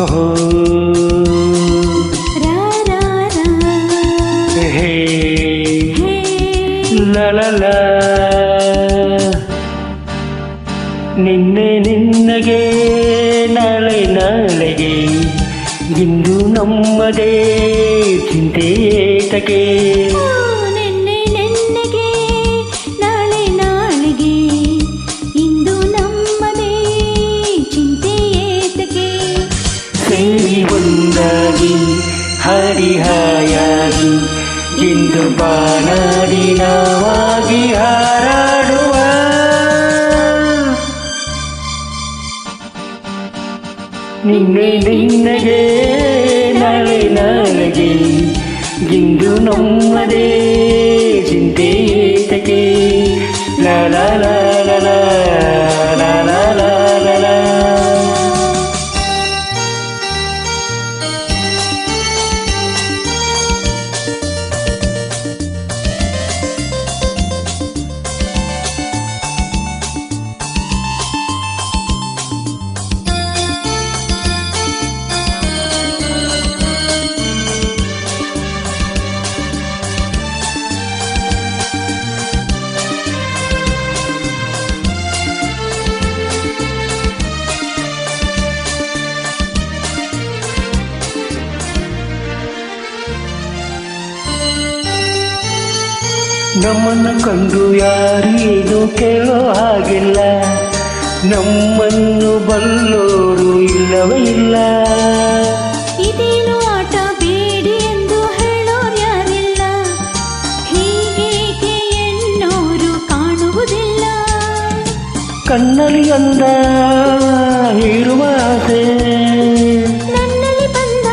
ಓಹೋ ಹೇ ಲಲಲ ನಿನ್ನೆ ನಿನ್ನಗೆ ನಾಳೆ ನಾಳೆಗೆ ಇಂದು ನಮ್ಮದೇ ಚಿಂತೆ ಏತಕ್ಕೆ ನಿನ್ನೆ ನಿನ್ನೆಗೆ ನಾಳೆ ನಾಳೆಗೆ ಇಂದು ನಮ್ಮದೇ ಚಿಂತೆ ಏತಕ್ಕೆ ಸೇರಿ ಒಂದಾಗಿ ಹಾಡಿ ಹಾಯಾಗಿ ಇಂದು ಬಾನಾಡಿ ನಾವಾಗಿ ಹಾರಾಡುವ ನಿನ್ನೆ ನಿನ್ನಗೆ ನಾಳೆ ನಾಳೆಗೆ ಇಂದು ನಮ್ಮದೇ ಚಿಂತೆ ಏತಕ್ಕೆ ಲಾ ಲಾ ಲಾ ಲಾ ಲಾ ಲಾ ಲಾ ಲಾ ಲಾ ಲಾ. ನಮ್ಮನ್ನು ಕಂಡು ಯಾರು ಏನು ಕೇಳೋ ಹಾಗಿಲ್ಲ, ನಮ್ಮನ್ನು ಬಲ್ಲೋರು ಇಲ್ಲವೇ ಇಲ್ಲ. ಇದೇನು ಆಟ ಬೇಡಿ ಎಂದು ಹೇಳೋರು ಯಾರಿಲ್ಲ, ಹೀಗೇಕೆ ಎನ್ನೋರು ಕಾಣುವುದಿಲ್ಲ. ಕಣ್ಣಲ್ಲಿ ಅಂದ ಇರುವ ಆಸೆ, ನನ್ನಲ್ಲಿ ಬಂದ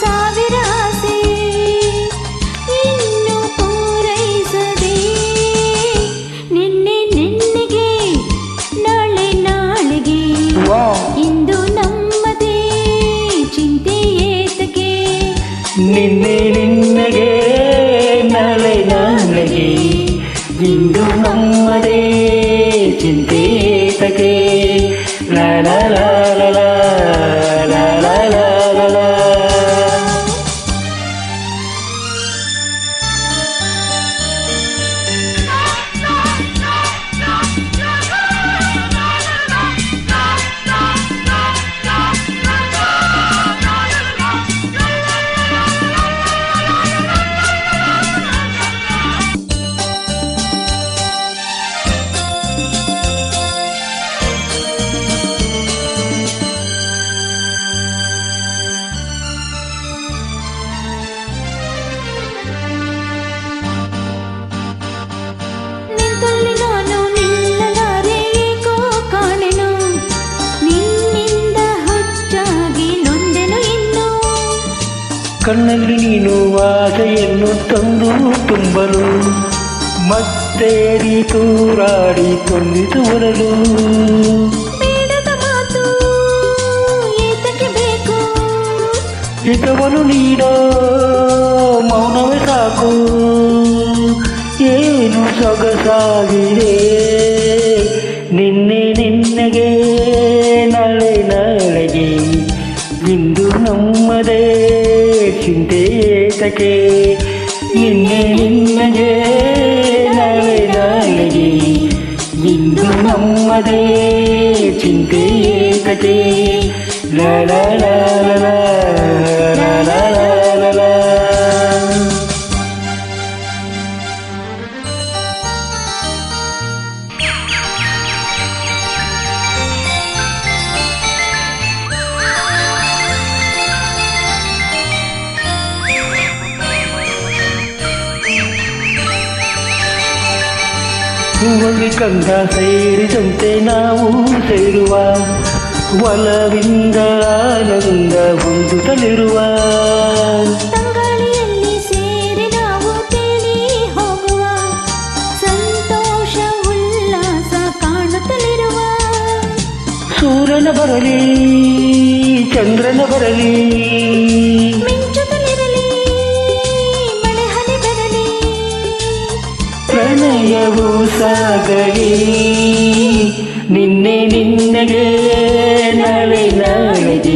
ಸಾವಿರ ಆಸೆ, ಇನ್ನು ಪೂರೈಸದೆ ನಿನ್ನೆ ನಿನ್ನೆಗೆ ನಾಳೆ ನಾಳೆಗೆ ಇಂದು ನಮ್ಮದೇ ಚಿಂತೆ ಏತಕ್ಕೆ. ನಿನ್ನೆ ನಿನ್ನಗೆ ನಾಳೆ ನಾಳೆಗೆ ಇಂದು ನಮ್ಮದೇ ಚಿಂತೆ ಏತಕ್ಕೆ ಲಾ ಲಾ ಲಾ ಲಾ ಲಾ ಲಾ ಲಾ ಲಾ ಲಾ. ನಿಂತಲ್ಲಿ ನಾನು ನಿಲ್ಲಲಾರೆ ಏಕೋ ಕಾಣೆನು, ನಿನ್ನಿಂದ ಹುಚ್ಚಾಗಿ ನೊಂದೆನು ಇನ್ನು. ಕಣ್ಣಲ್ಲಿ ನೀನು ಆಸೆಯನ್ನು ತಂದು ತುಂಬಲು ಮತ್ತೆ ತೂರಾಡಿ ತೊಂದಿಸುವರಲು. ಬೇಡದ ಮಾತು ಏತಕ್ಕೆ ಬೇಕು, ಹಿತವನ್ನು ನೀಡೋ ಮೌನವೇ ಸಾಕು. ಏನು ಸೊಗಸಾಗಿದೆ ನಿನ್ನೆ ನಿನ್ನಗೆ ನಾಳೆ ನಾಳೆಗೆ ಇಂದು ನಮ್ಮದೇ ಚಿಂತೆ ಏತಕ್ಕೆ. ನಿನ್ನೆ ನಿನ್ನಗೆ ನಾಳೆ ನಾಳೆಗೆ ಇಂದು ನಮ್ಮದೇ ಚಿಂತೆ ಏತಕ್ಕೆ ಲಾ ಲಾ ಲಾ ಲಾ ಲಾ ಲಾ ಲಾ ಲಾ. ಹೂವಲ್ಲಿ ಕಂದ ಸೇರಿದಂತೆ ನಾವು ಸೇರುವ, ಒಲವಿಂದ ಆನಂದ ಹೊಂದುತ್ತಲಿರುವ. ತಂಗಾಳಿಯಲ್ಲಿ ಸೇರಿ ನಾವು ತೇಲಿ ಹೋಗುವ, ಸಂತೋಷ ಉಲ್ಲಾಸ ಕಾಣುತ್ತಲಿರುವ. ಸೂರ್ಯನ ಬರಲಿ ಚಂದ್ರನ ಬರಲಿ, ಮಿಂಚುತ್ತಲಿರಲಿ ಮಳೆ ಹನಿ ಬರಲಿ, ಪ್ರಣಯವು ಸಾಗಲಿ ನಿನ್ನೆ ನಿನ್ನಗೆ ನಾಳೆ ನಾಳೆಗೆ